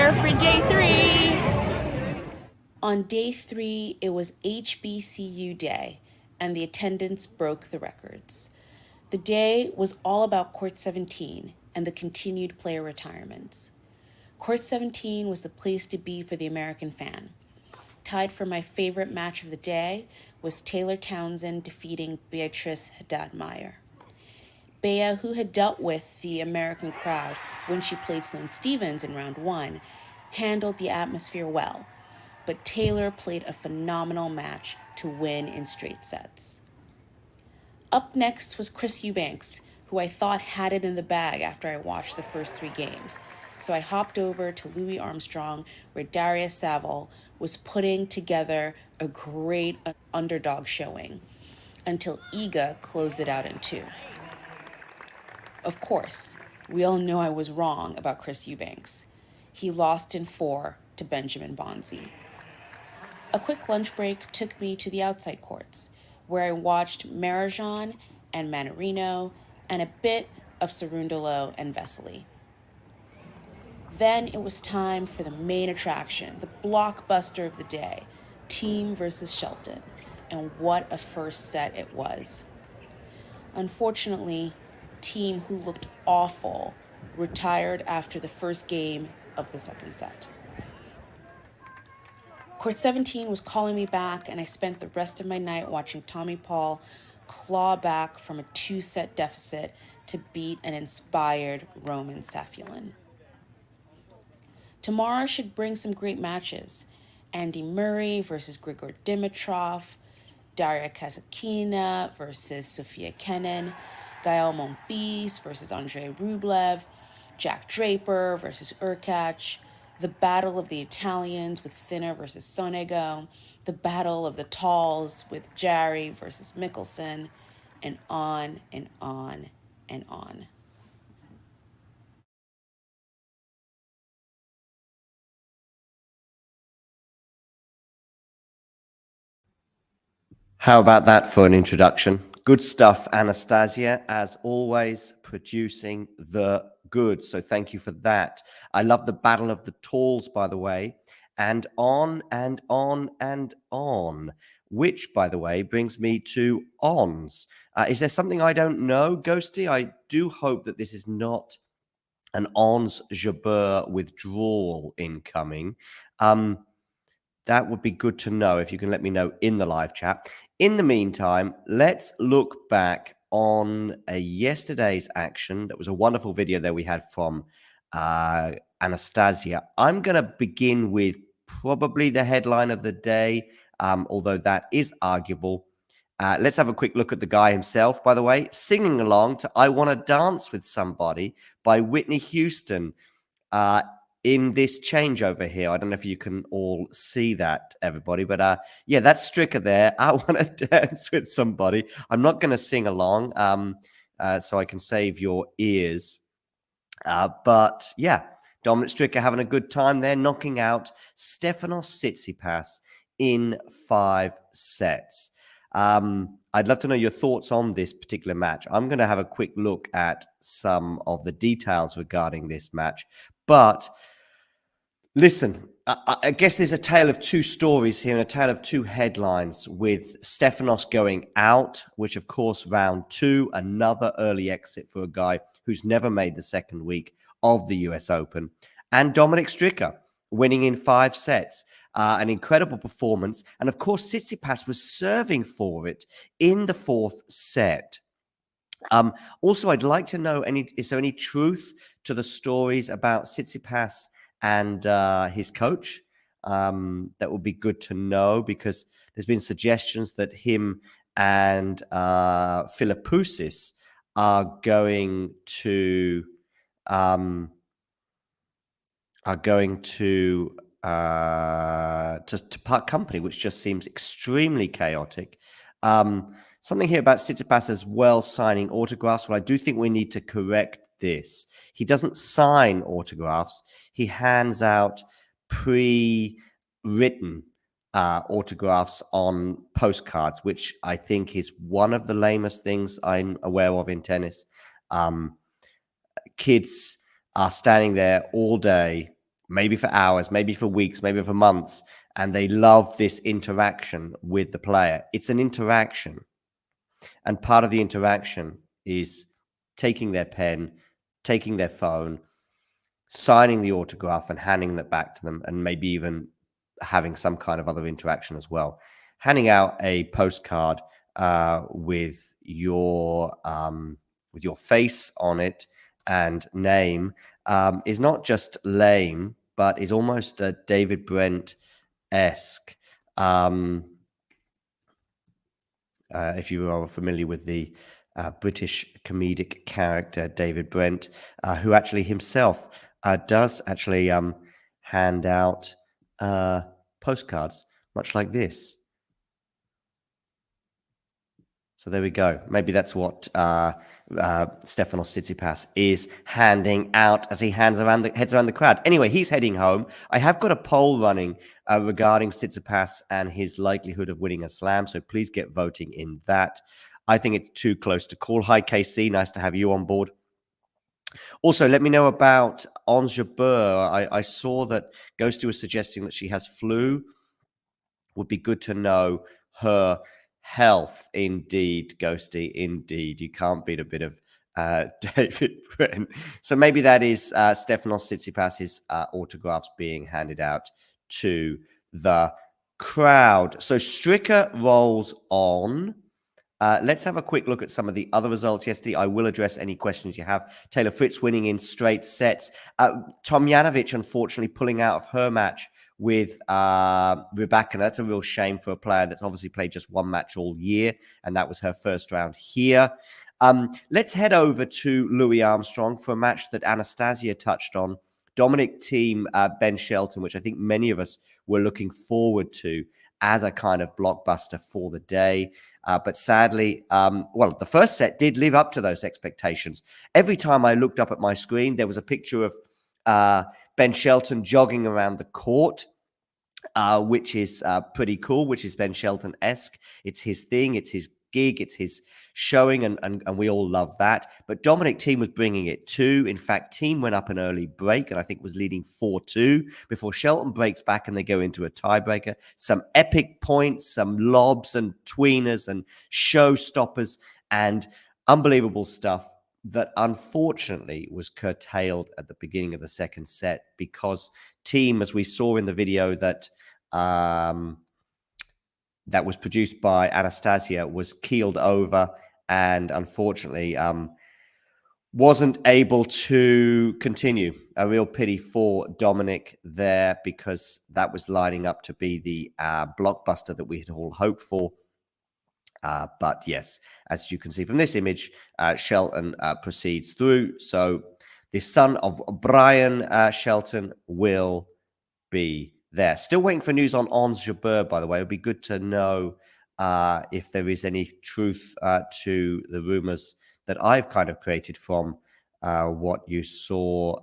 here for day 3. On day 3, it was HBCU day, and the attendance broke the records. The day was all about Court 17 and the continued player retirements. Court 17 was the place to be for the American fan. Tied for my favorite match of the day was Taylor Townsend defeating Beatrice Haddad-Meyer. Bea, who had dealt with the American crowd when she played Sloane Stephens in round 1, handled the atmosphere well, but Taylor played a phenomenal match to win in straight sets. Up next was Chris Eubanks, who I thought had it in the bag after I watched the first 3 games. So I hopped over to Louis Armstrong, where Darius Saville was putting together a great underdog showing until Iga closed it out in 2. Of course, we all know I was wrong about Chris Eubanks. He lost in 4 to Benjamin Bonzi. A quick lunch break took me to the outside courts, where I watched Marajan and Manarino and a bit of Cerundolo and Vesely. Then it was time for the main attraction, the blockbuster of the day, Thiem versus Shelton, and what a first set it was. Unfortunately, Thiem, who looked awful, retired after the first game of the second set. Court 17 was calling me back, and I spent the rest of my night watching Tommy Paul claw back from a 2-set deficit to beat an inspired Roman Safulin. Tomorrow should bring some great matches. Andy Murray versus Grigor Dimitrov, Daria Kasatkina versus Sofia Kenin, Gael Monfils versus Andrei Rublev, Jack Draper versus Urkach, the battle of the Italians with Sinner versus Sonego, the battle of the talls with Jarry versus Mickelson, and on and on and on. How about that for an introduction? Good stuff, Anastasia, as always, producing the goods. So thank you for that. I love the Battle of the Talls, by the way, and on and on and on, which, by the way, brings me to ons. Is there something I don't know, Ghosty? I do hope that this is not an ons Jabeur withdrawal incoming. That would be good to know if you can let me know in the live chat. In the meantime, let's look back on yesterday's action. That was a wonderful video that we had from Anastasia. I'm going to begin with probably the headline of the day, although that is arguable. Let's have a quick look at the guy himself, by the way, singing along to I Want to Dance with Somebody by Whitney Houston. In this changeover here. I don't know if you can all see that, everybody, but yeah, that's Stricker there. I want to dance with somebody. I'm not going to sing along, so I can save your ears. But yeah, Dominic Stricker having a good time there, knocking out Stefanos Tsitsipas in 5 sets. I'd love to know your thoughts on this particular match. I'm going to have a quick look at some of the details regarding this match, but listen, I guess there's a tale of 2 stories here and a tale of 2 headlines, with Stefanos going out, which of course round 2, another early exit for a guy who's never made the second week of the US Open, and Dominic Stricker winning in 5 sets, an incredible performance. And of course, Tsitsipas was serving for it in the 4th set. Also, I'd like to know, is there any truth to the stories about Tsitsipas and his coach? That would be good to know, because there's been suggestions that him and Philippoussis are going to part company, which just seems extremely chaotic. Something here about Tsitsipas as well signing autographs. Well, I do think we need to correct this. He doesn't sign autographs. He hands out pre-written autographs on postcards, which I think is one of the lamest things I'm aware of in tennis. Kids are standing there all day maybe for hours, maybe for weeks, maybe for months, and they love this interaction with the player. It's an interaction. And part of the interaction is taking their pen, taking their phone, signing the autograph and handing that back to them, and maybe even having some kind of other interaction as well. Handing out a postcard with your face on it and name is not just lame, but is almost a David Brent-esque. If you are familiar with the British comedic character David Brent, who actually himself does actually hand out postcards, much like this. So there we go. Maybe that's what Stefanos Tsitsipas is handing out as he heads around the crowd. Anyway, he's heading home. I have got a poll running regarding Tsitsipas and his likelihood of winning a slam, so please get voting in that. I think it's too close to call. Hi, KC. Nice to have you on board. Also, let me know about Ons Jabeur. I saw that Ghosty was suggesting that she has flu. Would be good to know her health. Indeed, Ghosty, indeed. You can't beat a bit of David Brent. So maybe that is Stefanos Tsitsipas's autographs being handed out to the crowd. So Stricker rolls on. Let's have a quick look at some of the other results yesterday. I will address any questions you have. Taylor Fritz winning in straight sets. Tomljanovic, unfortunately, pulling out of her match with Rybakina. That's a real shame for a player that's obviously played just one match all year, and that was her first round here. Let's head over to Louis Armstrong for a match that Anastasia touched on. Dominic Thiem, Ben Shelton, which I think many of us were looking forward to as a kind of blockbuster for the day. But sadly, well, the first set did live up to those expectations. Every time I looked up at my screen, there was a picture of Ben Shelton jogging around the court, which is pretty cool, which is Ben Shelton-esque. It's his thing. It's his gig. It's his showing, and we all love that. But Dominic Thiem was bringing it too. In fact, Thiem went up an early break and I think was leading 4-2 before Shelton breaks back and they go into a tiebreaker. Some epic points, some lobs and tweeners and showstoppers and unbelievable stuff that unfortunately was curtailed at the beginning of the second set because Thiem, as we saw in the video that that was produced by Anastasia, was keeled over and unfortunately wasn't able to continue. A real pity for Dominic there because that was lining up to be the blockbuster that we had all hoped for. But yes, as you can see from this image, Shelton proceeds through. So the son of Brian Shelton will be there. Still waiting for news on Ons Jabeur, by the way. It would be good to know if there is any truth to the rumors that I've kind of created from what you saw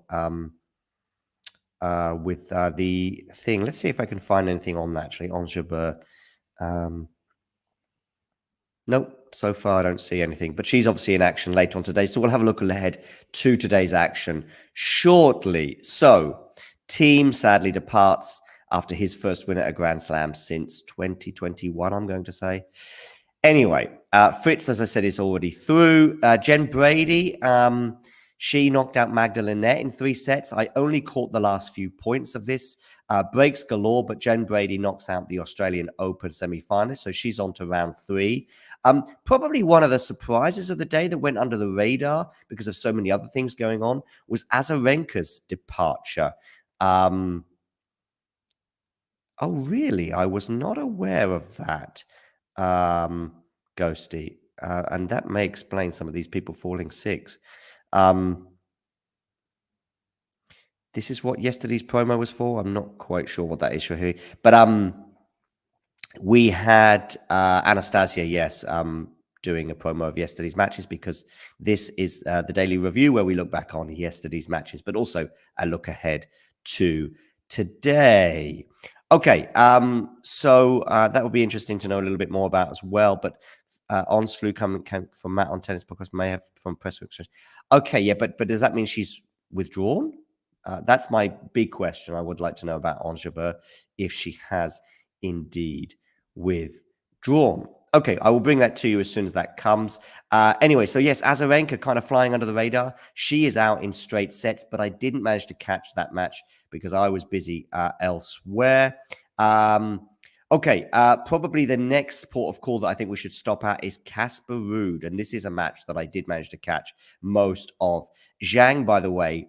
with the thing. Let's see if I can find anything on that, actually. Ons Jabeur. Nope, so far I don't see anything. But she's obviously in action later on today. So we'll have a look ahead to today's action shortly. So Thiem sadly departs after his first win at a Grand Slam since 2021, I'm going to say. Anyway, Fritz, as I said, is already through. Jen Brady, she knocked out Magdalene in 3 sets. I only caught the last few points of this. Breaks galore, but Jen Brady knocks out the Australian Open semi-finalist, so she's on to round 3. Probably one of the surprises of the day that went under the radar because of so many other things going on was Azarenka's departure. Oh, really? I was not aware of that, Ghosty. And that may explain some of these people falling sick. This is what yesterday's promo was for. I'm not quite sure what that is, Shahiri. But we had Anastasia, yes, doing a promo of yesterday's matches because this is the daily review where we look back on yesterday's matches, but also a look ahead to today. Okay, so that would be interesting to know a little bit more about as well. But Ons flu coming from Matt on Tennis Podcast may have from press exchange. Okay, yeah, but does that mean she's withdrawn? That's my big question. I would like to know about Ons Jabeur, if she has indeed withdrawn. Okay, I will bring that to you as soon as that comes. Anyway, so yes, Azarenka kind of flying under the radar. She is out in straight sets, but I didn't manage to catch that match because I was busy elsewhere. Okay, probably the next port of call that I think we should stop at is Casper Ruud, and this is a match that I did manage to catch most of. Zhang, by the way,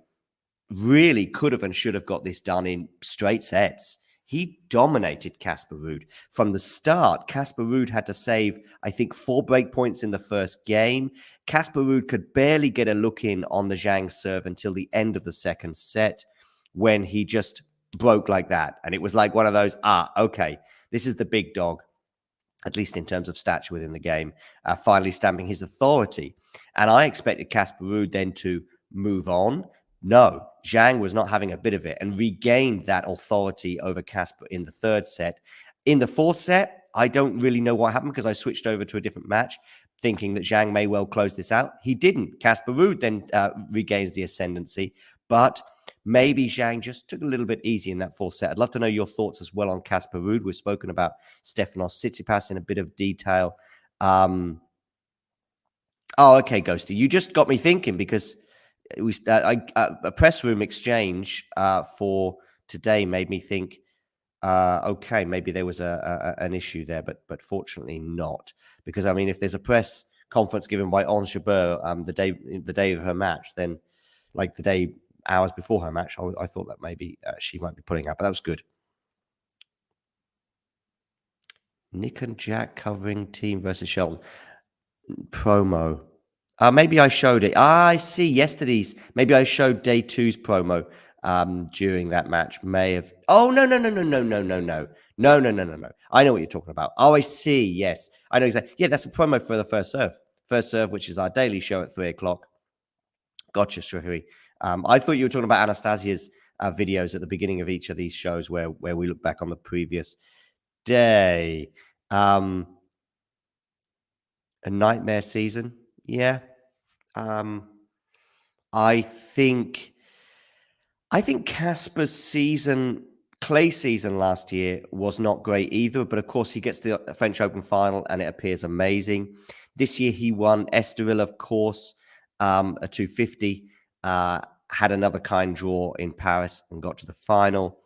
really could have and should have got this done in straight sets. He dominated Casper Ruud. From the start, Casper Ruud had to save, I think, 4 break points in the first game. Casper Ruud could barely get a look in on the Zhang serve until the end of the second set when he just broke like that. And it was like one of those, okay, this is the big dog, at least in terms of stature within the game, finally stamping his authority. And I expected Casper Ruud then to move on. No, Zhang was not having a bit of it and regained that authority over Casper in the third set. In the fourth set, I don't really know what happened because I switched over to a different match thinking that Zhang may well close this out. He didn't. Casper Ruud then regains the ascendancy, but maybe Zhang just took a little bit easy in that fourth set. I'd love to know your thoughts as well on Casper Ruud. We've spoken about Stefanos Tsitsipas in a bit of detail. Okay, Ghosty, you just got me thinking because a press room exchange for today made me think, okay, maybe there was an issue there, but fortunately not. Because, I mean, if there's a press conference given by Ons Jabeur the day of her match, then like the day hours before her match, I thought that maybe she might be putting out, but that was good. Nick and Jack covering team versus Shelton promo. Maybe I showed it. I see yesterday's. Maybe I showed day 2's promo during that match. May have. Oh no. I know what you're talking about. Oh, I see. Yes, I know exactly. Yeah, that's a promo for the first serve. First serve, which is our daily show at 3:00. Gotcha, Shrihari. I thought you were talking about Anastasia's videos at the beginning of each of these shows where we look back on the previous day. A nightmare season. Yeah. I think Casper's clay season last year was not great either, but of course he gets the French Open final and it appears amazing. This year he won Estoril, of course, a 250, had another kind draw in Paris and got to the final.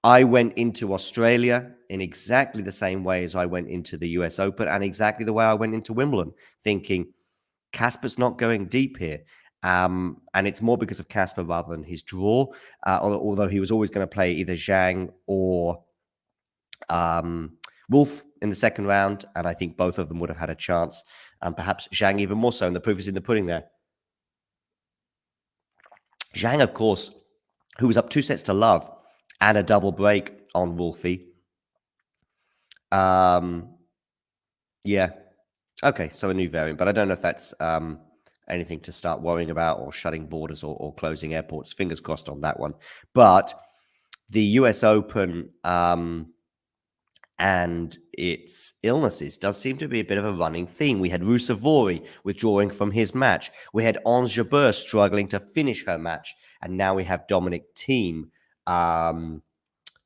I went into Australia in exactly the same way as I went into the US Open and exactly the way I went into Wimbledon, thinking Casper's not going deep here. And it's more because of Casper rather than his draw, although he was always going to play either Zhang or Wolf in the second round. And I think both of them would have had a chance, and perhaps Zhang even more so. And the proof is in the pudding there. Zhang, of course, who was up 2-0 and a double break on Wolfie. Yeah. Okay, so a new variant, but I don't know if that's anything to start worrying about or shutting borders or closing airports. Fingers crossed on that one. But the US Open and its illnesses does seem to be a bit of a running theme. We had Rusevori withdrawing from his match. We had Ons Jabeur struggling to finish her match. And now we have Dominic Thiem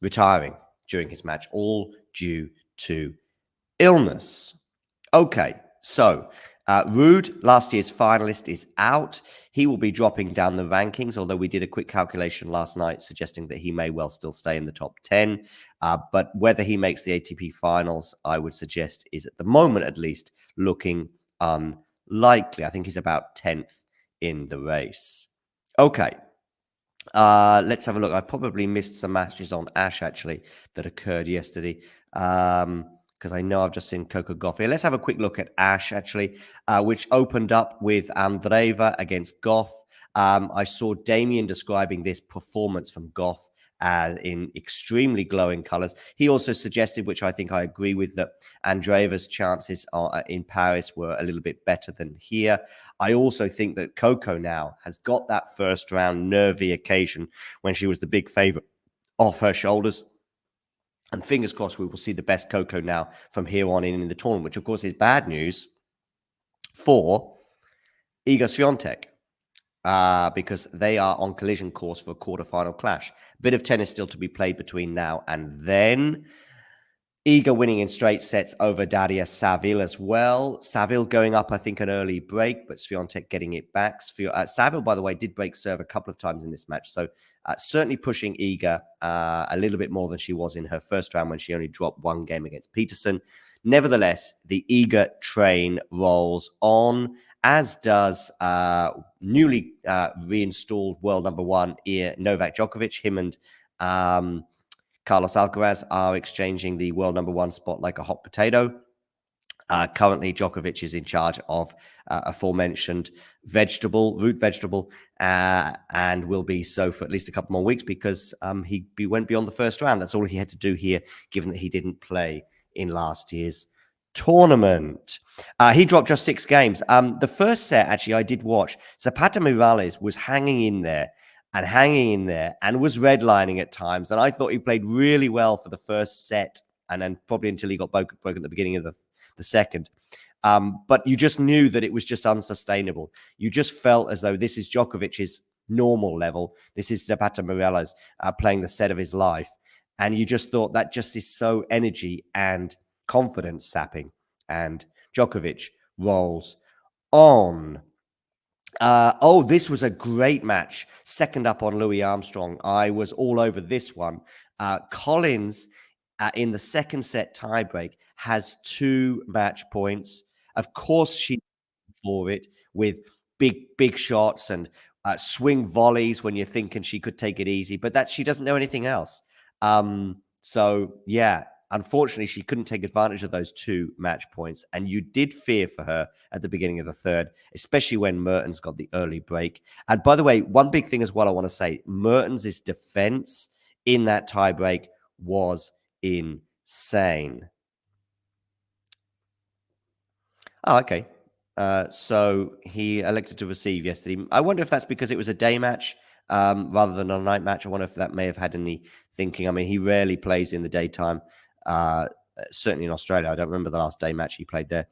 retiring during his match, all due to illness. Okay, so Ruud, last year's finalist, is out. He will be dropping down the rankings, although we did a quick calculation last night suggesting that he may well still stay in the top 10. But whether he makes the ATP finals, I would suggest, is at the moment at least looking unlikely. I think he's about 10th in the race. Okay. Let's have a look. I probably missed some matches on Ash, actually, that occurred yesterday. Because I know I've just seen Coco Gauff here. Let's have a quick look at Ash, actually, which opened up with Andreeva against Gauff. I saw Damien describing this performance from Gauff in extremely glowing colors. He also suggested, which I think I agree with, that Andreeva's chances in Paris were a little bit better than here. I also think that Coco now has got that first round nervy occasion when she was the big favorite off her shoulders. And fingers crossed we will see the best Coco now from here on in the tournament, which of course is bad news for Iga Swiatek. because they are on collision course for a quarterfinal clash. Bit of tennis still to be played between now and then. Iga winning in straight sets over Daria Saville as well. Saville going up, I think, an early break, but Swiatek getting it back. Saville, by the way, did break serve a couple of times in this match. So certainly pushing Iga a little bit more than she was in her first round when she only dropped one game against Peterson. Nevertheless, the Iga train rolls on, as does newly reinstalled world number one Novak Djokovic. Him and Carlos Alcaraz are exchanging the world number one spot like a hot potato. Currently, Djokovic is in charge of aforementioned root vegetable, and will be so for at least a couple more weeks because he went beyond the first round. That's all he had to do here, given that he didn't play in last year's tournament. He dropped just 6 games. The first set, actually, I did watch. Zapata Miralles was hanging in there and was redlining at times. And I thought he played really well for the first set, and then probably until he got broken at the beginning of the second. But you just knew that it was just unsustainable. You just felt as though this is Djokovic's normal level. This is Zapata Miralles playing the set of his life. And you just thought that just is so energy and confidence sapping. And Djokovic rolls on. This was a great match. Second up on Louis Armstrong. I was all over this one. Collins, in the second set tiebreak, has 2 match points. Of course, she for it with big shots and swing volleys when you're thinking she could take it easy, but that she doesn't know anything else. So yeah, unfortunately, she couldn't take advantage of those 2 match points, and you did fear for her at the beginning of the third, especially when Mertens got the early break. And by the way, one big thing as well I want to say, Mertens' defense in that tiebreak was insane. Oh, okay. So he elected to receive yesterday. I wonder if that's because it was a day match rather than a night match. I wonder if that may have had any thinking. I mean, he rarely plays in the daytime. Certainly in Australia, I don't remember the last day match he played there,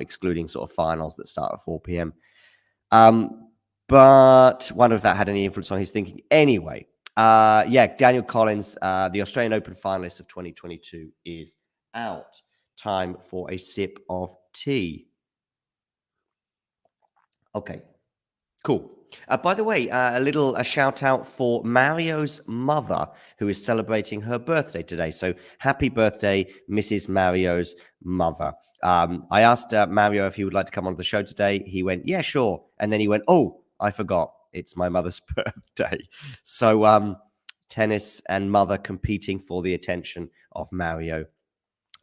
excluding sort of finals that start at 4 p.m. But wonder if that had any influence on his thinking. Anyway, Daniel Collins, the Australian Open finalist of 2022, is out. Time for a sip of tea. Okay, cool. By the way, a shout out for Mario's mother, who is celebrating her birthday today. So happy birthday, Mrs. Mario's mother. I asked Mario if he would like to come on the show today. He went, yeah, sure. And then he went, oh, I forgot. It's my mother's birthday. So tennis and mother competing for the attention of Mario.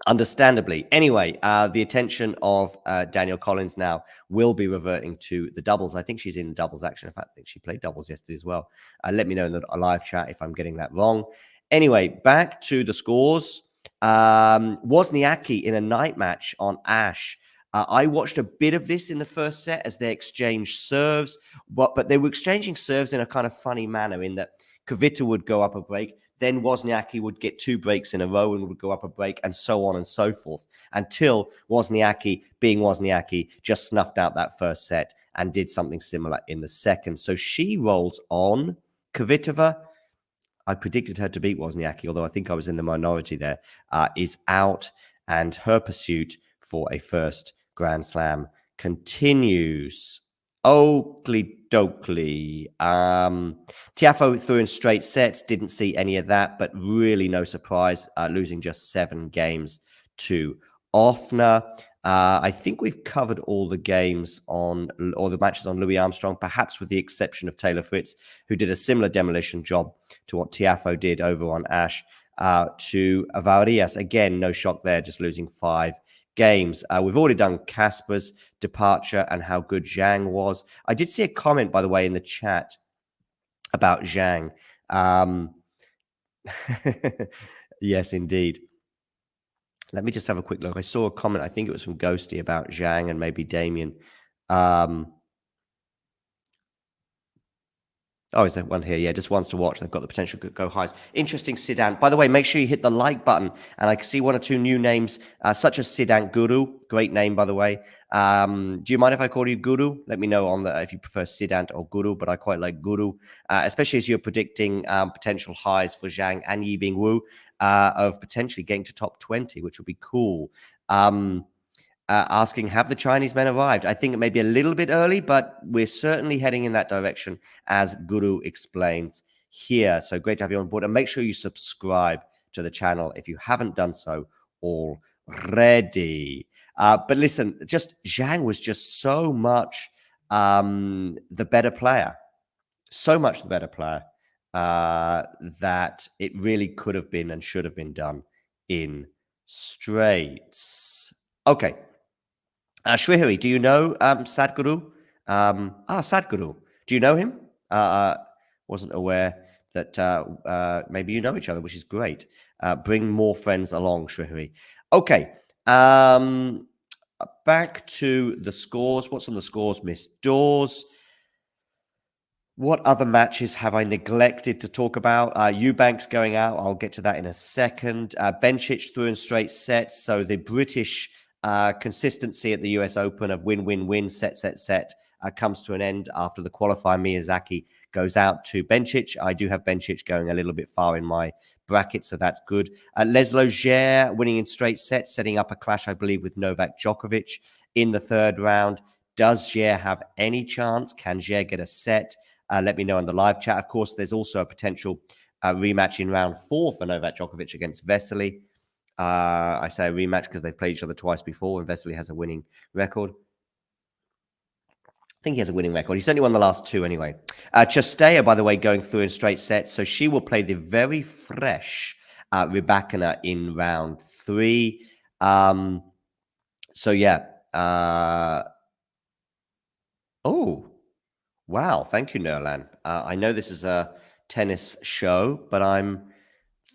Understandably. Anyway, the attention of Daniel Collins now will be reverting to the doubles. I think she's in doubles, actually. In fact, I think she played doubles yesterday as well. Let me know in the live chat if I'm getting that wrong. Anyway, back to the scores. Wozniacki in a night match on Ash. I watched a bit of this in the first set as they exchanged serves, but they were exchanging serves in a kind of funny manner in that Kvitova would go up a break, then Wozniacki would get 2 breaks in a row and would go up a break, and so on and so forth, until Wozniacki, being Wozniacki, just snuffed out that first set and did something similar in the second. So she rolls on. Kvitova, I predicted her to beat Wozniacki, although I think I was in the minority there, is out, and her pursuit for a first Grand Slam continues. Oakley Dokley. Tiafoe threw in straight sets. Didn't see any of that, but really no surprise, losing just 7 games to Offner. I think we've covered all the games or the matches on Louis Armstrong, perhaps with the exception of Taylor Fritz, who did a similar demolition job to what Tiafoe did over on Ash, to Varillas. Again, no shock there, just losing 5 games. We've already done Casper's departure and how good Zhang was. I did see a comment, by the way, in the chat about Zhang. Yes, indeed. Let me just have a quick look. I saw a comment, I think it was from Ghosty, about Zhang and maybe Damien. Oh, is there one here? Yeah, just ones to watch. They've got the potential to go highs. Interesting, Sidan. By the way, make sure you hit the like button. And I can see one or two new names, such as Sidan Guru. Great name, by the way. Do you mind if I call you Guru? Let me know on the if you prefer Sidan or Guru, but I quite like Guru, especially as you're predicting potential highs for Zhang and Yibing Wu of potentially getting to top 20, which would be cool. Asking, have the Chinese men arrived? I think it may be a little bit early, but we're certainly heading in that direction, as Guru explains here. So great to have you on board. And make sure you subscribe to the channel if you haven't done so already. But listen, just Zhang was just so much the better player. So much the better player that it really could have been and should have been done in straights. Okay. Srihari, do you know Sadhguru? Sadhguru. Do you know him? Wasn't aware that maybe you know each other, which is great. Bring more friends along, Srihari. Okay. Back to the scores. What's on the scores, Miss Dawes? What other matches have I neglected to talk about? Eubanks going out. I'll get to that in a second. Bencic through in straight sets. So the British consistency at the US Open of win-win-win, set, comes to an end after the qualifier. Miyazaki goes out to Bencic. I do have Bencic going a little bit far in my bracket, so that's good. Laszlo Djere winning in straight sets, setting up a clash, I believe, with Novak Djokovic in the third round. Does Djere have any chance? Can Djere get a set? Let me know in the live chat. Of course, there's also a potential rematch in round 4 for Novak Djokovic against Vesely. I say a rematch because they've played each other twice before, and Vesely has a winning record. I think he has a winning record. He certainly won the last 2 anyway. Chastea, by the way, going through in straight sets. So she will play the very fresh Rybakina in round 3. So, yeah. Oh, wow. Thank you, Nerlan. I know this is a tennis show, but I'm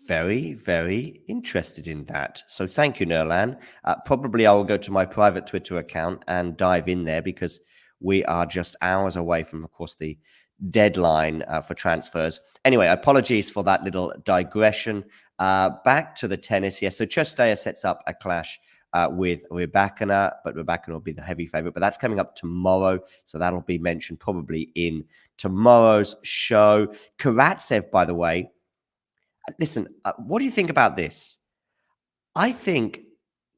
very, very interested in that. So thank you, Nerlan. Probably I will go to my private Twitter account and dive in there because we are just hours away from, of course, the deadline for transfers. Anyway, apologies for that little digression. Back to the tennis. Yes, so Chastea sets up a clash with Rybakina, but Rybakina will be the heavy favorite. But that's coming up tomorrow, so that'll be mentioned probably in tomorrow's show. Karatsev, by the way, listen, what do you think about this? I think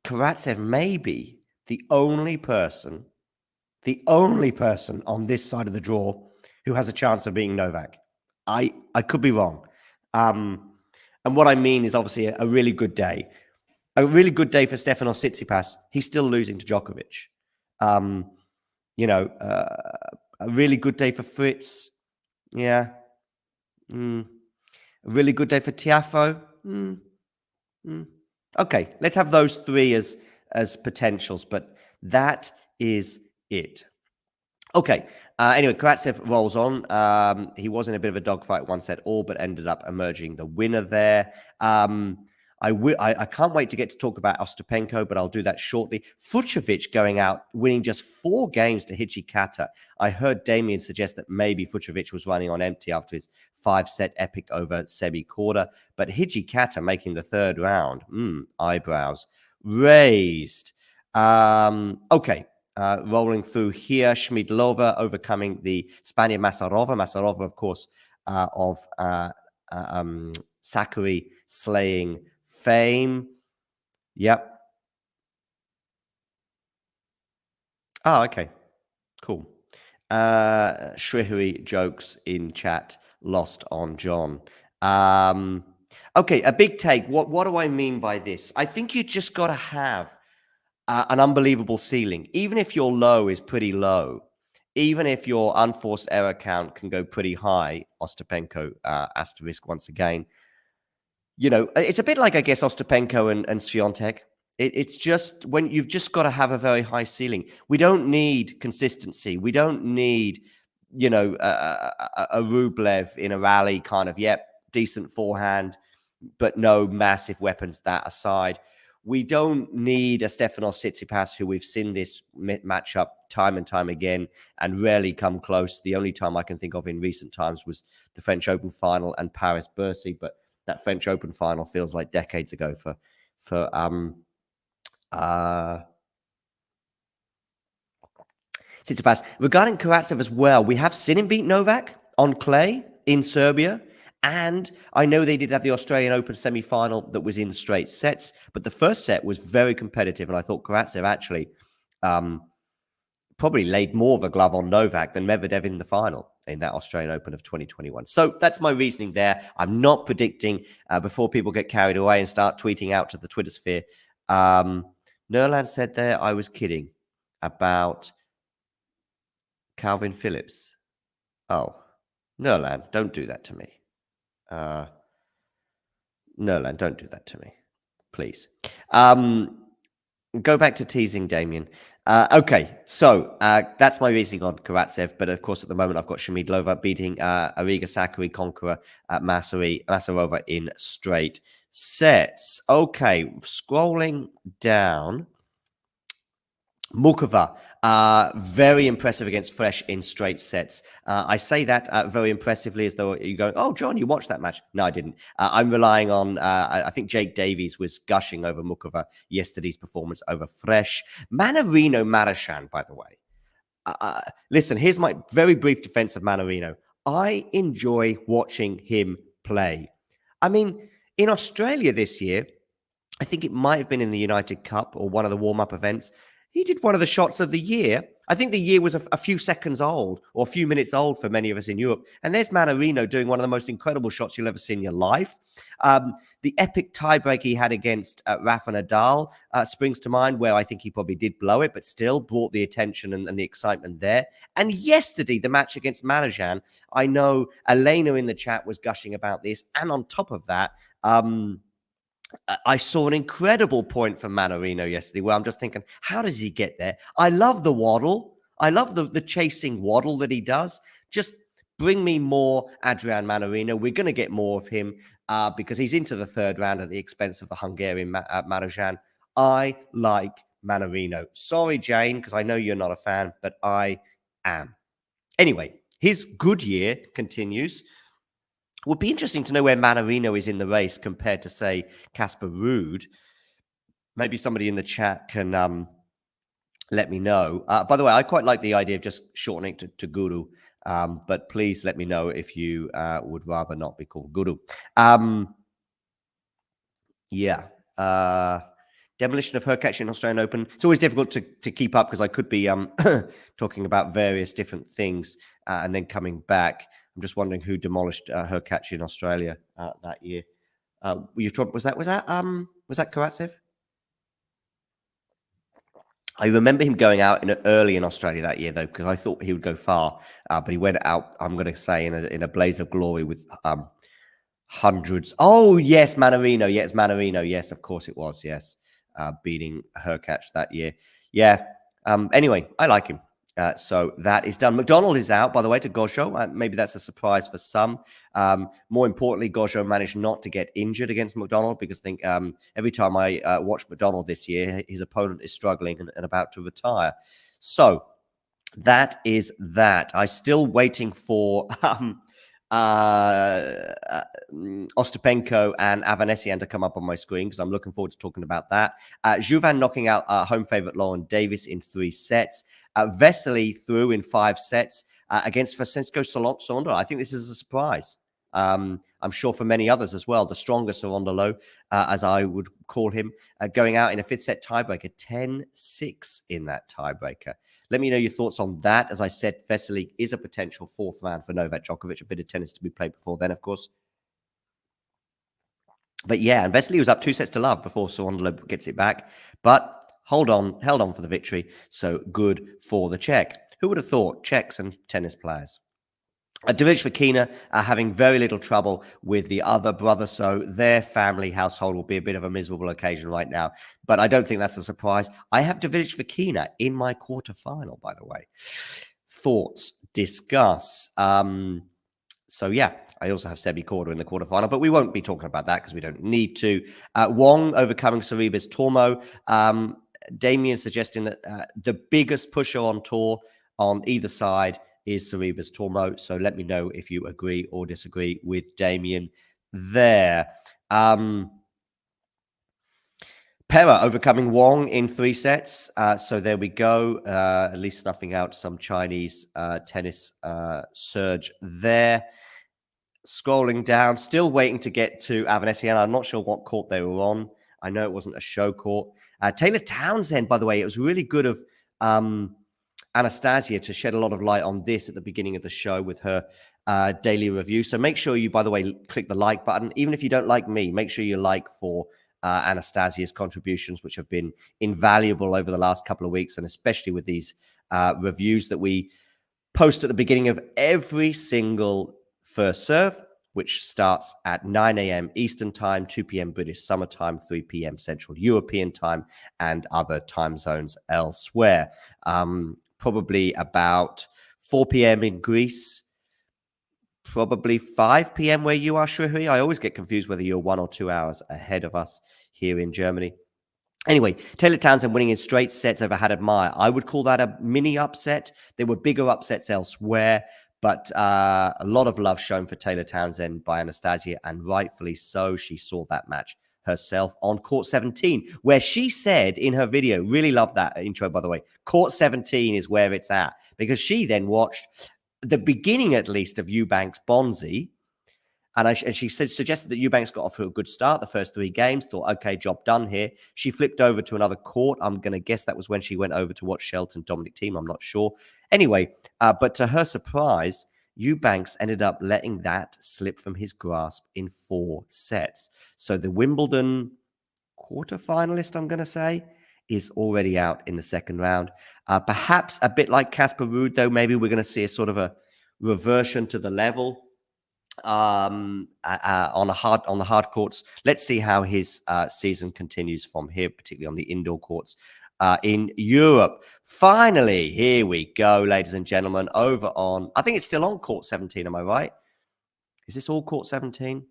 Karatsev may be the only person on this side of the draw who has a chance of being Novak. I could be wrong. And what I mean is obviously a really good day. A really good day for Stefanos Tsitsipas. He's still losing to Djokovic. A really good day for Fritz. Yeah. A really good day for Tiafoe. Okay, let's have those 3 as potentials, but that is it. Okay. Anyway, Karatsev rolls on. He was in a bit of a dogfight 1 set all, but ended up emerging the winner there. I can't wait to get to talk about Ostapenko, but I'll do that shortly. Fucsovics going out, winning just 4 games to Hijikata. I heard Damien suggest that maybe Fucsovics was running on empty after his 5-set epic over Sebi Korda, but Hijikata making the third round. Eyebrows raised. Okay. Rolling through here, Schmidlova overcoming the Spaniard Masarova. Masarova, of course, of Sakari slaying fame. Yep. Oh, okay. Cool. Shrihari jokes in chat. Lost on John. Okay, a big take. What do I mean by this? I think you just got to have an unbelievable ceiling. Even if your low is pretty low, even if your unforced error count can go pretty high, Ostapenko asterisk once again, it's a bit like, I guess, Ostapenko and Swiatek. It's just when you've just got to have a very high ceiling. We don't need consistency. We don't need, a Rublev in a rally kind of, decent forehand, but no massive weapons that aside. We don't need a Stefanos Tsitsipas, who we've seen this matchup time and time again and rarely come close. The only time I can think of in recent times was the French Open final and Paris-Bercy, but that French Open final feels like decades ago for Tsitsipas. Regarding Karatsev as well, we have seen him beat Novak on clay in Serbia. And I know they did have the Australian Open semi-final that was in straight sets, but the first set was very competitive. And I thought Karatsev actually probably laid more of a glove on Novak than Medvedev in the final in that Australian Open of 2021. So that's my reasoning there. I'm not predicting before people get carried away and start tweeting out to the Twitter sphere. Nerland said there I was kidding about Calvin Phillips. Oh, Nerland, don't do that to me. Nerland, don't do that to me, please. Go back to teasing Damien. Okay, so that's my reasoning on Karatsev. But of course, at the moment, I've got Shamidlova beating Ariga Sakari conqueror Masarova in straight sets. Okay, scrolling down. Mukova, very impressive against Fresh in straight sets. I say that very impressively as though you're going, oh, John, you watched that match. No, I didn't. I'm relying on, I think Jake Davies was gushing over Mukova yesterday's performance over Fresh. Manarino Marashan, by the way. Listen, here's my very brief defense of Manarino. I enjoy watching him play. I mean, in Australia this year, I think it might have been in the United Cup or one of the warm-up events, he did one of the shots of the year. I think the year was a few seconds old or a few minutes old for many of us in Europe. And there's Manarino doing one of the most incredible shots you'll ever see in your life. The epic tiebreak he had against Rafa Nadal springs to mind, where I think he probably did blow it, but still brought the attention and the excitement there. And yesterday, the match against Marozsan, I know Elena in the chat was gushing about this. And on top of that, I saw an incredible point from Manarino yesterday where I'm just thinking, how does he get there? I love the waddle. I love the chasing waddle that he does. Just bring me more Adrian Manarino. We're going to get more of him because he's into the third round at the expense of the Hungarian Marozsan. I like Manarino. Sorry, Jane, because I know you're not a fan, but I am. Anyway, his good year continues. Would be interesting to know where Manarino is in the race compared to, say, Casper Ruud. Maybe somebody in the chat can let me know. By the way, I quite like the idea of just shortening it to Guru, but please let me know if you would rather not be called Guru. Demolition of Hurkacz in Australian Open. It's always difficult to keep up because I could be talking about various different things and then coming back. I'm just wondering who demolished Hurkacz in Australia that year. Was that Karatsev? I remember him going out early in Australia that year, though, because I thought he would go far, but he went out, I'm going to say, in a blaze of glory with hundreds. Oh, yes, Manarino. Yes, Manarino. Yes, of course it was. Yes, beating Hurkacz that year. Yeah. Anyway, I like him. So that is done. McDonald is out, by the way, to Gojo. Maybe that's a surprise for some. More importantly, Gojo managed not to get injured against McDonald because I think every time I watch McDonald this year, his opponent is struggling and about to retire. So that is that. I'm still waiting for Ostapenko and Avanesian to come up on my screen because I'm looking forward to talking about that. Juvan knocking out home favorite Lauren Davis in 3 sets. Vesely through in 5 sets against Francisco Sorondolo. I think this is a surprise. I'm sure for many others as well. The stronger Sorondolo, as I would call him, going out in a 5th set tiebreaker, 10-6 in that tiebreaker. Let me know your thoughts on that. As I said, Vesely is a potential 4th round for Novak Djokovic. A bit of tennis to be played before then, of course. But yeah, and Vesely was up 2 sets to love before Sorondolo gets it back. But held on for the victory. So good for the Czech. Who would have thought? Czechs and tennis players. Djokovic Fokina are having very little trouble with the other brother, so their family household will be a bit of a miserable occasion right now. But I don't think that's a surprise. I have Djokovic Fokina in my quarterfinal, by the way. Thoughts? Discuss. So yeah, I also have Sebi Korda in the quarterfinal, but we won't be talking about that because we don't need to. Wong overcoming Tsitsipas Tormo. Damien suggesting that the biggest pusher on tour on either side is Tsitsipas Tormo. So let me know if you agree or disagree with Damien there. Pera overcoming Wong in 3 sets. So there we go. At least snuffing out some Chinese tennis surge there. Scrolling down, still waiting to get to Avanesian. I'm not sure what court they were on. I know it wasn't a show court. Taylor Townsend, by the way, it was really good of Anastasia to shed a lot of light on this at the beginning of the show with her daily review. So make sure you, by the way, click the like button. Even if you don't like me, make sure you like for Anastasia's contributions, which have been invaluable over the last couple of weeks, and especially with these reviews that we post at the beginning of every single first serve, which starts at 9 a.m. Eastern Time, 2 p.m. British Summer Time, 3 p.m. Central European Time, and other time zones elsewhere. Probably about 4 p.m. in Greece, probably 5 p.m. where you are, Shrihi. I always get confused whether you're 1 or 2 hours ahead of us here in Germany. Anyway, Taylor Townsend winning in straight sets over Haddad Meyer. I would call that a mini upset. There were bigger upsets elsewhere, but a lot of love shown for Taylor Townsend by Anastasia, and rightfully so. She saw that match herself on court 17, where she said in her video, really loved that intro, by the way, court 17 is where it's at, because she then watched the beginning, at least, of Eubanks Bonzi. And she suggested that Eubanks got off to a good start the first 3 games, thought, okay, job done here. She flipped over to another court. I'm going to guess that was when she went over to watch Shelton Dominic Thiem. I'm not sure. Anyway, but to her surprise, Eubanks ended up letting that slip from his grasp in 4 sets. So the Wimbledon quarterfinalist, I'm going to say, is already out in the second round. Perhaps a bit like Casper Ruud, though. Maybe we're going to see a sort of a reversion to the level on the hard courts. Let's see how his season continues from here, particularly on the indoor courts in Europe. Finally, here we go, ladies and gentlemen, over on, I think it's still on court 17, am I right? Is this all court 17?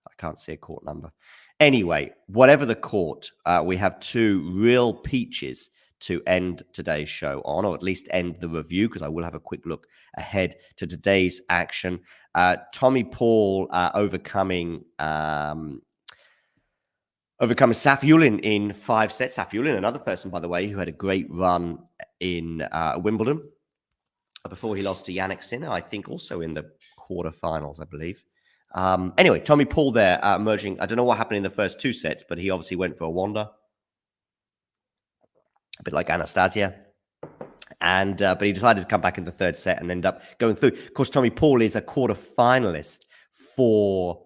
I can't see a court number. Anyway, whatever the court, we have 2 real peaches to end today's show on, or at least end the review, because I will have a quick look ahead to today's action. Tommy Paul overcoming Safiullin in 5 sets. Safiullin, another person, by the way, who had a great run in Wimbledon before he lost to Yannick Sinner, I think also in the quarterfinals, I believe. Anyway, Tommy Paul there emerging. I don't know what happened in the first 2 sets, but he obviously went for a wander. A bit like Anastasia. And but he decided to come back in the 3rd set and end up going through. Of course, Tommy Paul is a quarterfinalist for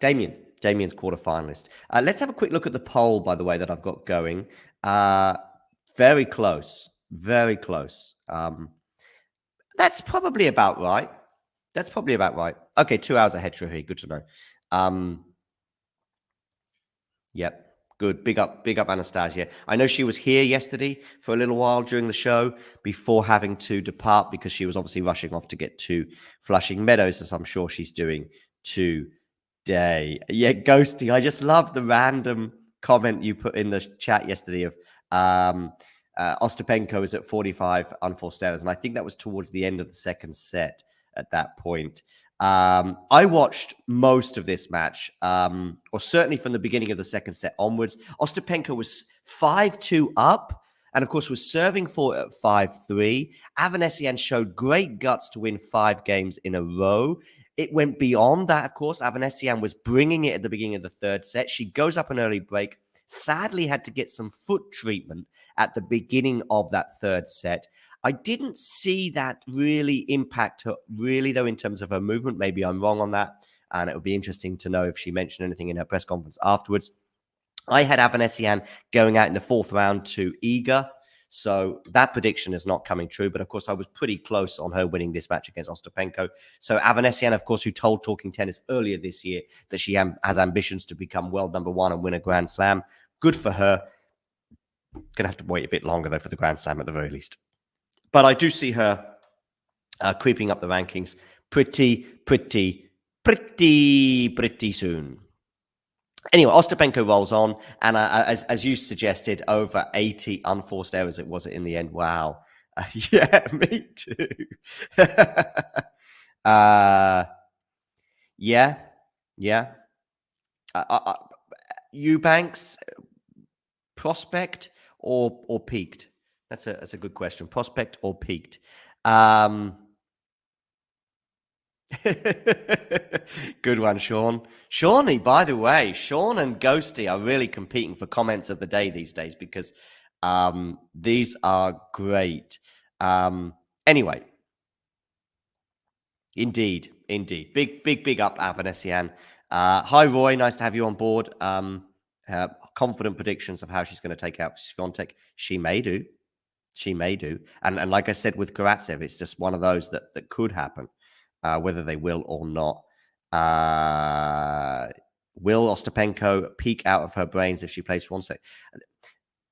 Damien. Damien's quarterfinalist. Let's have a quick look at the poll, by the way, that I've got going. Very close. Very close. That's probably about right. Okay, 2 hours ahead, Shruhi. Good to know. Yep. Good. Big up Anastasia. I know she was here yesterday for a little while during the show before having to depart because she was obviously rushing off to get to Flushing Meadows, as I'm sure she's doing today. Yeah, Ghosty. I just love the random comment you put in the chat yesterday of Ostapenko is at 45 unforced errors. And I think that was towards the end of the 2nd set at that point. I watched most of this match, or certainly from the beginning of the 2nd set onwards. Ostapenko was 5-2 up, and of course was serving for at 5-3. Avanesian showed great guts to win 5 games in a row. It went beyond that, of course. Avanesian was bringing it at the beginning of the 3rd set. She goes up an early break, sadly had to get some foot treatment at the beginning of that 3rd set. I didn't see that really impact her, really, though, in terms of her movement. Maybe I'm wrong on that. And it would be interesting to know if she mentioned anything in her press conference afterwards. I had Avanesian going out in the 4th round to Iga. So that prediction is not coming true. But of course, I was pretty close on her winning this match against Ostapenko. So Avanesian, of course, who told Talking Tennis earlier this year that she has ambitions to become world number 1 and win a Grand Slam. Good for her. Going to have to wait a bit longer, though, for the Grand Slam at the very least. But I do see her creeping up the rankings pretty soon. Anyway, Ostapenko rolls on, and as you suggested, over 80 unforced errors it was in the end. Wow. Yeah, me too. Yeah, yeah. Eubanks, prospect or peaked? That's a good question. Prospect or peaked? Good one, Sean. Shawnee, by the way, Sean and Ghosty are really competing for comments of the day these days because these are great. Anyway, indeed. Big up, Avanesian. Hi, Roy. Nice to have you on board. Confident predictions of how she's going to take out Swiatek. She may do. And like I said with Karatsev, it's just one of those that could happen. Whether they will or not. Will Ostapenko peek out of her brains if she plays Swiatek?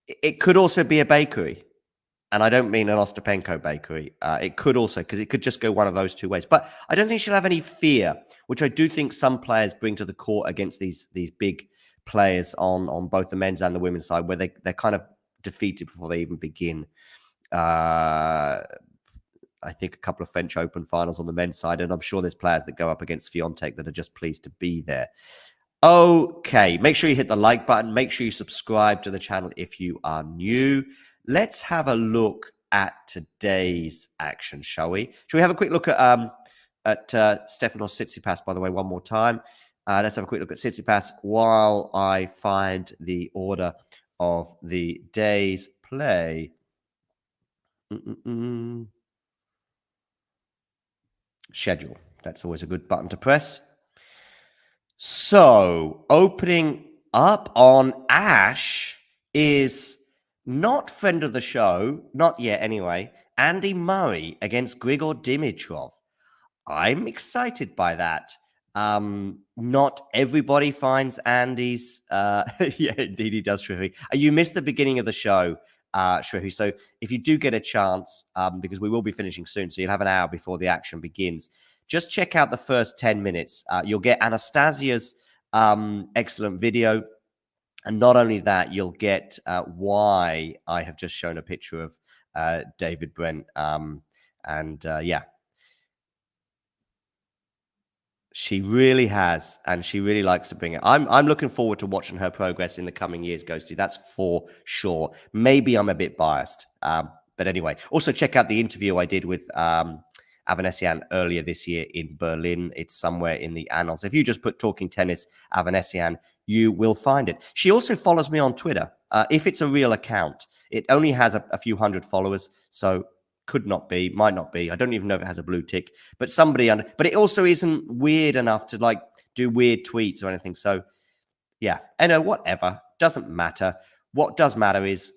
It could also be a bakery. And I don't mean an Ostapenko bakery. It could also, because it could just go one of those two ways. But I don't think she'll have any fear, which I do think some players bring to the court against these big players on both the men's and the women's side, where they're kind of defeated before they even begin. I think a couple of French Open finals on the men's side, and I'm sure there's players that go up against Swiatek that are just pleased to be there. Okay, make sure you hit the like button. Make sure you subscribe to the channel if you are new. Let's have a look at today's action, shall we? Shall we have a quick look at Stefanos Tsitsipas, by the way, one more time? Let's have a quick look at Tsitsipas while I find the order of the day's play. Schedule. That's always a good button to press. So, opening up on Ash is not friend of the show, not yet anyway, Andy Murray against Grigor Dimitrov. I'm excited by that. Not everybody finds Andy's. Yeah, indeed he does, Shrehu. You missed the beginning of the show, Shrehu. So if you do get a chance, because we will be finishing soon, so you'll have an hour before the action begins, just check out the first 10 minutes. You'll get Anastasia's excellent video. And not only that, you'll get why I have just shown a picture of David Brent. Yeah. She really has, and she really likes to bring it. I'm looking forward to watching her progress in the coming years, Ghosty. That's for sure. Maybe I'm a bit biased. But anyway, also check out the interview I did with Avanesian earlier this year in Berlin. It's somewhere in the annals. If you just put Talking Tennis Avanesian, you will find it. She also follows me on Twitter. If it's a real account, it only has a few hundred followers, so could not be, might not be. I don't even know if it has a blue tick, but somebody but it also isn't weird enough to like do weird tweets or anything. So yeah, whatever, doesn't matter. What does matter is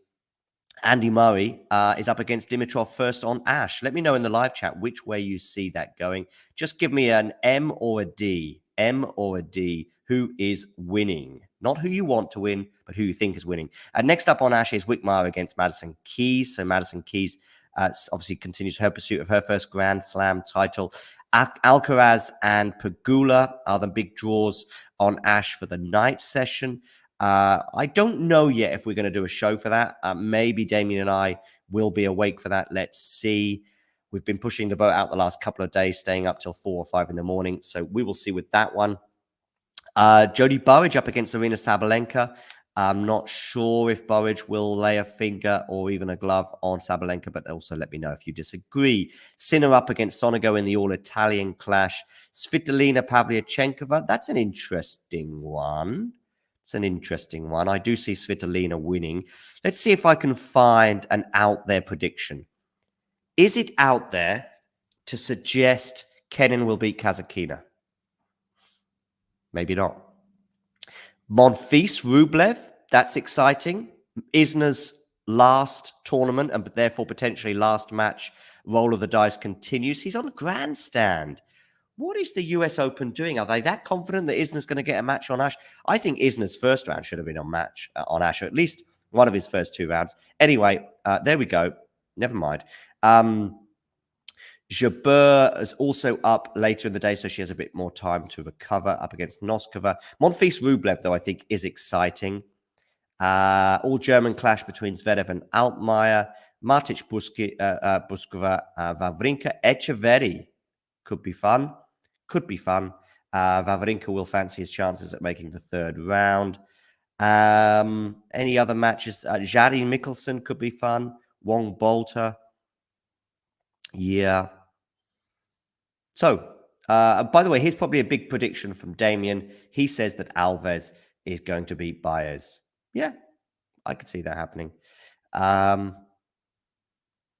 Andy Murray is up against Dimitrov first on Ash. Let me know in the live chat which way you see that going. Just give me an M or a D. M or a D. Who is winning? Not who you want to win, but who you think is winning. Next up on Ash is Wickmeyer against Madison Keys. So Madison Keys obviously continues her pursuit of her first Grand Slam title. Alcaraz and Pegula are the big draws on Ash for the night session. I don't know yet if we're going to do a show for that. Maybe Damien and I will be awake for that. Let's see. We've been pushing the boat out the last couple of days, staying up till 4 or 5 in the morning. So we will see with that one. Jodie Burrage up against Arina Sabalenka. I'm not sure if Burrage will lay a finger or even a glove on Sabalenka, but also let me know if you disagree. Sinner up against Sonego in the all-Italian clash. Svitolina Pavlyuchenkova. That's an interesting one. It's an interesting one. I do see Svitolina winning. Let's see if I can find an out there prediction. Is it out there to suggest Kenin will beat Kazatkina? Maybe not. Monfils Rublev, that's exciting. Isner's last tournament and therefore potentially last match roll of the dice continues. He's on a grandstand. What is the US Open doing? Are they that confident that Isner's going to get a match on Ash? I think Isner's first round should have been on Ash, or at least one of his first 2 rounds. Anyway, there we go. Never mind. Jabeur is also up later in the day, so she has a bit more time to recover up against Noskova. Monfils Rublev, though, I think is exciting. All German clash between Zverev and Altmaier. Matic Buskova, Wawrinka Echeverry could be fun. Could be fun. Wawrinka will fancy his chances at making the third round. Any other matches? Jari Mikkelsen could be fun. Wong Bolter. Yeah. So, by the way, here's probably a big prediction from Damien. He says that Alves is going to beat Baez. Yeah, I could see that happening.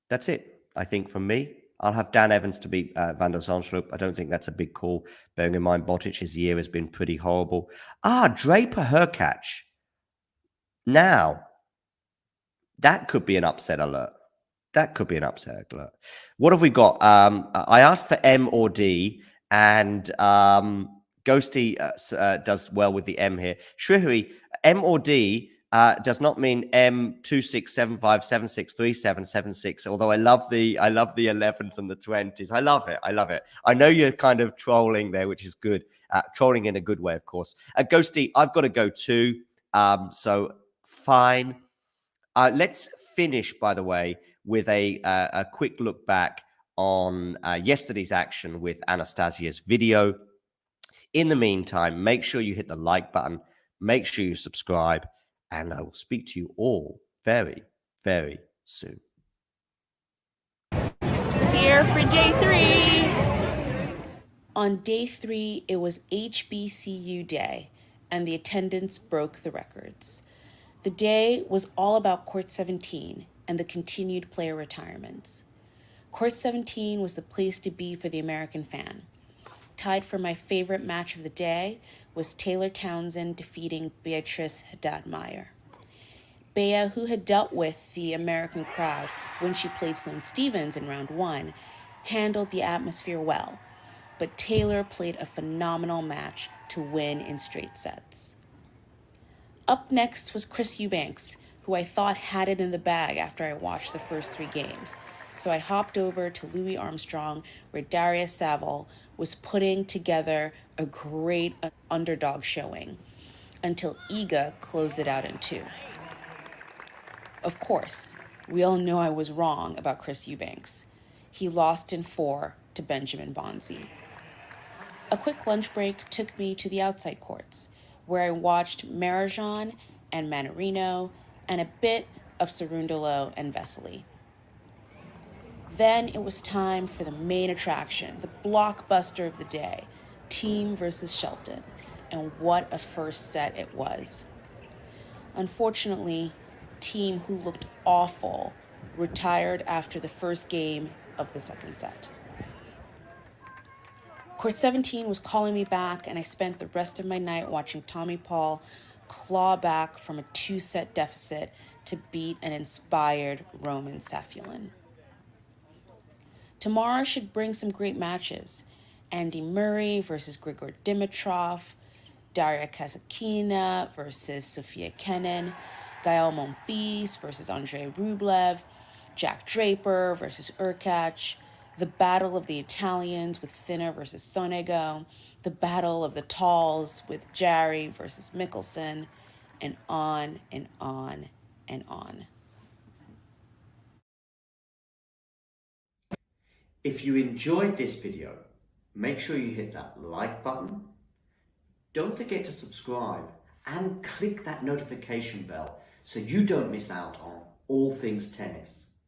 That's it, I think, from me. I'll have Dan Evans to beat Van der Zandschulp. I don't think that's a big call, bearing in mind Botic's year has been pretty horrible. Draper Hurkacz. Now, that could be an upset alert. That could be an upset alert. What have we got? I asked for M or D, and Ghosty does well with the M here. Shrihari, M or D does not mean M2675763776. Although I love the 11s and the 20s. I love it. I love it. I know you're kind of trolling there, which is good. Trolling in a good way, of course. Ghosty, I've got to go too. So fine. Let's finish, by the way, with a quick look back on yesterday's action with Anastasia's video. In the meantime, make sure you hit the like button, make sure you subscribe, and I will speak to you all very, very soon. Here for day 3. On day 3, it was HBCU day, and the attendance broke the records. The day was all about Court 17 and the continued player retirements. Court 17 was the place to be for the American fan. Tied for my favorite match of the day was Taylor Townsend defeating Beatrice Haddad-Mayer. Bea, who had dealt with the American crowd when she played Sloane Stephens in round 1, handled the atmosphere well, but Taylor played a phenomenal match to win in straight sets. Up next was Chris Eubanks, who I thought had it in the bag after I watched the first 3 games. So I hopped over to Louis Armstrong, where Darius Saville was putting together a great underdog showing until Iga closed it out in 2. Of course, we all know I was wrong about Chris Eubanks. He lost in 4 to Benjamin Bonzi. A quick lunch break took me to the outside courts, where I watched Marajan and Manarino and a bit of Cerundolo and Vesely. Then it was time for the main attraction, the blockbuster of the day, Thiem versus Shelton, and what a first set it was. Unfortunately, Thiem, who looked awful, retired after the first game of the second set. Court 17 was calling me back, and I spent the rest of my night watching Tommy Paul claw back from a 2-set deficit to beat an inspired Roman Safulin. Tomorrow should bring some great matches. Andy Murray versus Grigor Dimitrov, Daria Kasatkina versus Sofia Kenin, Gael Monfils versus Andrei Rublev, Jack Draper versus Hurkacz, the battle of the Italians with Sinner versus Sonego, the battle of the talls with Jarry versus Mikkelsen, and on and on and on. If you enjoyed this video, make sure you hit that like button. Don't forget to subscribe and click that notification bell so you don't miss out on all things tennis.